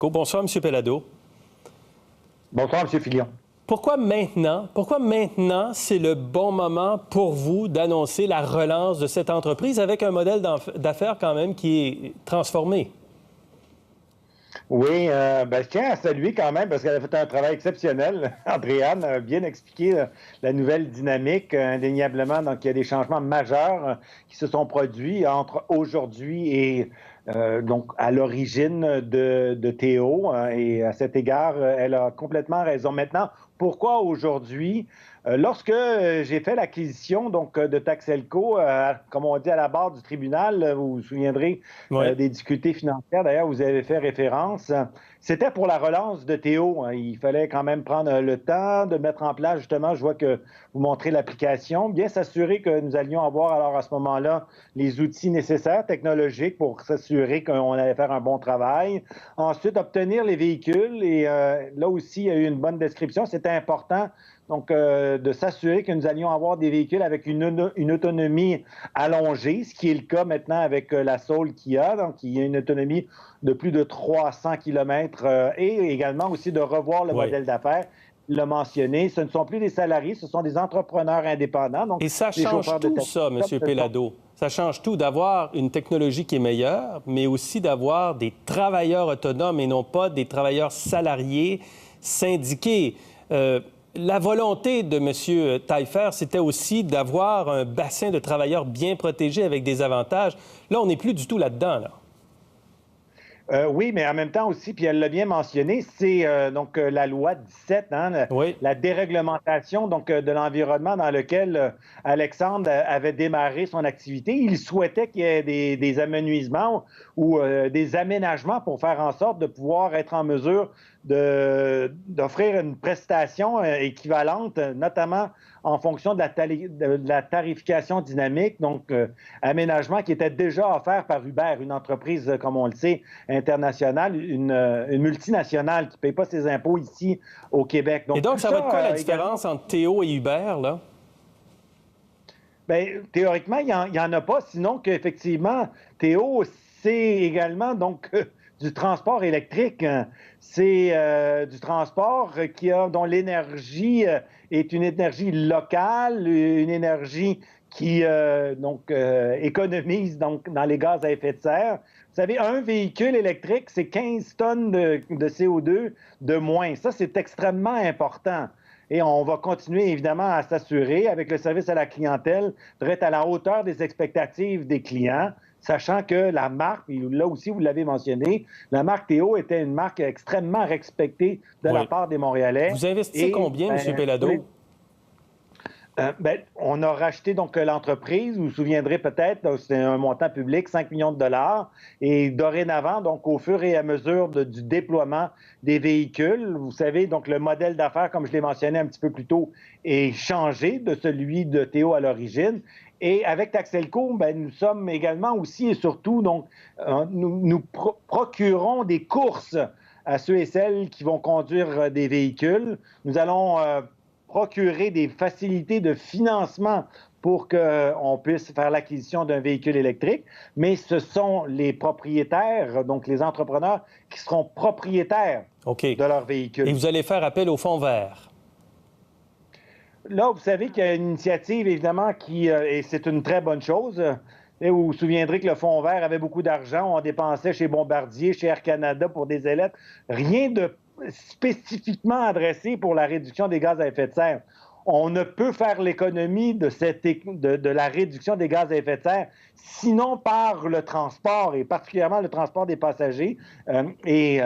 Bonsoir, M. Pellado. Bonsoir, M. Filion. Pourquoi maintenant? Pourquoi maintenant, c'est le bon moment pour vous d'annoncer la relance de cette entreprise avec un modèle d'affaires quand même qui est transformé? Oui, je tiens à saluer quand même parce qu'elle a fait un travail exceptionnel. Andréane a bien expliqué la nouvelle dynamique, indéniablement. Donc, il y a des changements majeurs qui se sont produits entre aujourd'hui et donc à l'origine de Théo. Et à cet égard, elle a complètement raison. Maintenant, pourquoi aujourd'hui? Lorsque j'ai fait l'acquisition donc de Taxelco, comme on dit à la barre du tribunal, vous vous souviendrez Oui. des difficultés financières, d'ailleurs, vous avez fait référence, c'était pour la relance de Théo. Il fallait quand même prendre le temps de mettre en place, justement, je vois que vous montrez l'application, bien s'assurer que nous allions avoir alors à ce moment-là les outils nécessaires technologiques pour s'assurer qu'on allait faire un bon travail. Ensuite, obtenir les véhicules et là aussi, il y a eu une bonne description. C'était important donc de s'assurer que nous allions avoir des véhicules avec une autonomie allongée, ce qui est le cas maintenant avec la Soul Kia, donc il y a une autonomie de plus de 300 km et également aussi de revoir le Oui. modèle d'affaires. Il l'a mentionné, ce ne sont plus des salariés, ce sont des entrepreneurs indépendants, donc Et ça des change chauffeurs de tout, taxi. ça, M. Pellado. Ça change tout d'avoir une technologie qui est meilleure, mais aussi d'avoir des travailleurs autonomes et non pas des travailleurs salariés syndiqués. La volonté de M. Taillefer, c'était aussi d'avoir un bassin de travailleurs bien protégés avec des avantages. Là, on n'est plus du tout là-dedans, là. Oui, mais en même temps aussi, puis elle l'a bien mentionné, c'est donc la loi 17, hein, Oui. la déréglementation donc de l'environnement dans lequel Alexandre avait démarré son activité. Il souhaitait qu'il y ait des amenuisements ou des aménagements pour faire en sorte de pouvoir être en mesure d'offrir une prestation équivalente, notamment en fonction de la tarification dynamique, donc aménagement qui était déjà offert par Uber, une entreprise, comme on le sait, internationale, une multinationale qui ne paye pas ses impôts ici au Québec. Et Donc, donc, tout ça va être quoi ça, la également, différence entre Théo et Uber, là? bien, théoriquement, il n'y en a pas, sinon qu'effectivement, Théo, c'est également donc du transport électrique. C'est du transport dont l'énergie est une énergie locale, une énergie qui économise donc dans les gaz à effet de serre. Vous savez, un véhicule électrique, c'est 15 tonnes de CO2 de moins. Ça, c'est extrêmement important. Et on va continuer évidemment à s'assurer avec le service à la clientèle d'être à la hauteur des expectatives des clients, sachant que la marque, et là aussi vous l'avez mentionné, la marque Théo était une marque extrêmement respectée de la Oui. part des Montréalais. Vous investissez Et combien, M. Pellado? On a racheté donc l'entreprise, vous vous souviendrez peut-être, c'était un montant public, 5 millions de dollars. Et dorénavant, donc au fur et à mesure du déploiement des véhicules, vous savez, donc le modèle d'affaires, comme je l'ai mentionné un petit peu plus tôt, est changé de celui de Théo à l'origine. Et avec Taxelco, nous sommes également aussi et surtout, donc, nous procurons des courses à ceux et celles qui vont conduire des véhicules. Nous allons procurer des facilités de financement pour qu'on puisse faire l'acquisition d'un véhicule électrique, mais ce sont les propriétaires, donc les entrepreneurs, qui seront propriétaires OK. de leur véhicule. Et vous allez faire appel au fonds vert. Là, vous savez qu'il y a une initiative, évidemment, et c'est une très bonne chose. Et vous vous souviendrez que le Fonds vert avait beaucoup d'argent. On dépensait chez Bombardier, chez Air Canada pour des ailettes. Rien de spécifiquement adressé pour la réduction des gaz à effet de serre. On ne peut faire l'économie de la réduction des gaz à effet de serre sinon par le transport, et particulièrement le transport des passagers et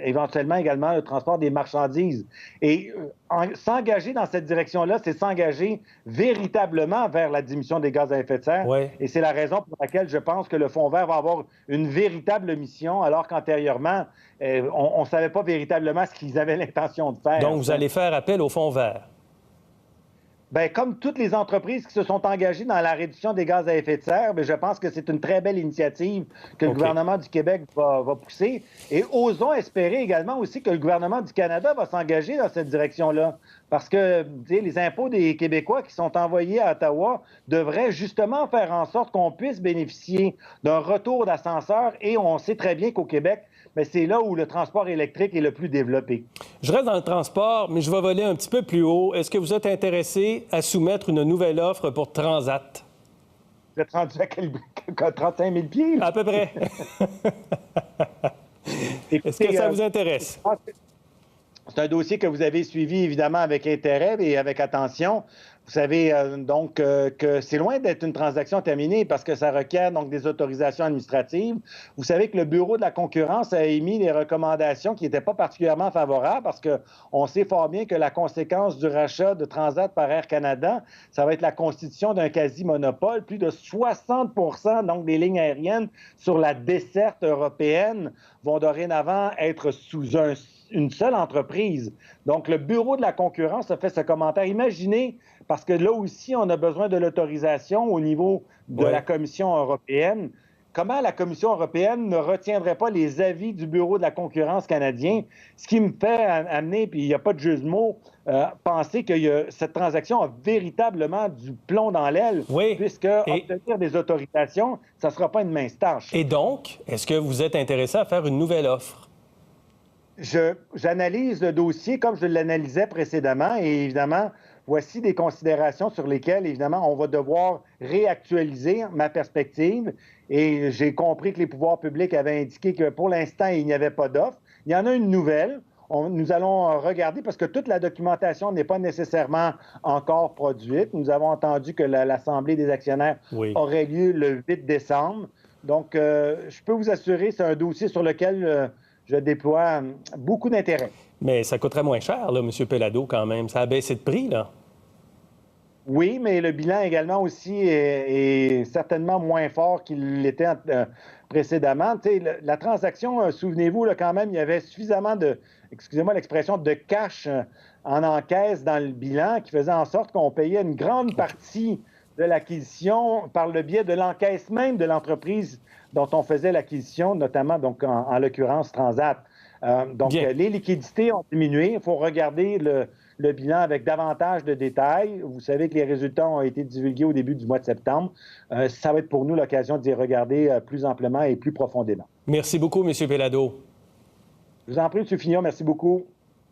éventuellement également le transport des marchandises. Et s'engager dans cette direction-là, c'est s'engager véritablement vers la diminution des gaz à effet de serre. Oui. Et c'est la raison pour laquelle je pense que le Fonds vert va avoir une véritable mission, alors qu'antérieurement, on ne savait pas véritablement ce qu'ils avaient l'intention de faire. Donc, vous allez faire appel au fonds vert. Bien, comme toutes les entreprises qui se sont engagées dans la réduction des gaz à effet de serre, bien, je pense que c'est une très belle initiative que le OK. gouvernement du Québec va pousser. Et osons espérer également aussi que le gouvernement du Canada va s'engager dans cette direction-là. Parce que les impôts des Québécois qui sont envoyés à Ottawa devraient justement faire en sorte qu'on puisse bénéficier d'un retour d'ascenseur. Et on sait très bien qu'au Québec, mais c'est là où le transport électrique est le plus développé. Je reste dans le transport, mais je vais voler un petit peu plus haut. Est-ce que vous êtes intéressé à soumettre une nouvelle offre pour Transat? Vous êtes rendu à 35 000 pieds? À peu près. Est-ce que ça vous intéresse? C'est un dossier que vous avez suivi évidemment avec intérêt et avec attention. Vous savez donc que c'est loin d'être une transaction terminée parce que ça requiert donc des autorisations administratives. Vous savez que le Bureau de la concurrence a émis des recommandations qui n'étaient pas particulièrement favorables parce qu'on sait fort bien que la conséquence du rachat de Transat par Air Canada, ça va être la constitution d'un quasi-monopole. Plus de 60 donc des lignes aériennes sur la desserte européenne vont dorénavant être sous une seule entreprise. Donc, le Bureau de la concurrence a fait ce commentaire. Imaginez, parce que là aussi, on a besoin de l'autorisation au niveau de la Commission européenne. Comment la Commission européenne ne retiendrait pas les avis du Bureau de la concurrence canadien? Ce qui me fait amener, puis il n'y a pas de jeu de mots, penser que cette transaction a véritablement du plomb dans l'aile, puisque obtenir des autorisations, ça ne sera pas une mince tâche. Et donc, est-ce que vous êtes intéressé à faire une nouvelle offre? J'analyse le dossier comme je l'analysais précédemment et évidemment, voici des considérations sur lesquelles, évidemment, on va devoir réactualiser ma perspective. Et j'ai compris que les pouvoirs publics avaient indiqué que pour l'instant, il n'y avait pas d'offre. Il y en a une nouvelle. Nous allons regarder parce que toute la documentation n'est pas nécessairement encore produite. Nous avons entendu que l'Assemblée des actionnaires aurait lieu le 8 décembre. Donc, je peux vous assurer, c'est un dossier sur lequel je déploie beaucoup d'intérêt. Mais ça coûterait moins cher, là, M. Pellado, quand même. Ça a baissé de prix, là. Oui, mais le bilan également aussi est certainement moins fort qu'il l'était précédemment. La transaction, souvenez-vous, là, quand même, il y avait suffisamment de, excusez-moi l'expression, de cash en encaisse dans le bilan qui faisait en sorte qu'on payait une grande partie de l'acquisition par le biais de l'encaisse même de l'entreprise dont on faisait l'acquisition, notamment donc en l'occurrence Transat. Donc, les liquidités ont diminué. Il faut regarder le bilan avec davantage de détails. Vous savez que les résultats ont été divulgués au début du mois de septembre. Ça va être pour nous l'occasion d'y regarder plus amplement et plus profondément. Merci beaucoup, M. Pellado. Je vous en prie, M. Fillon. Merci beaucoup.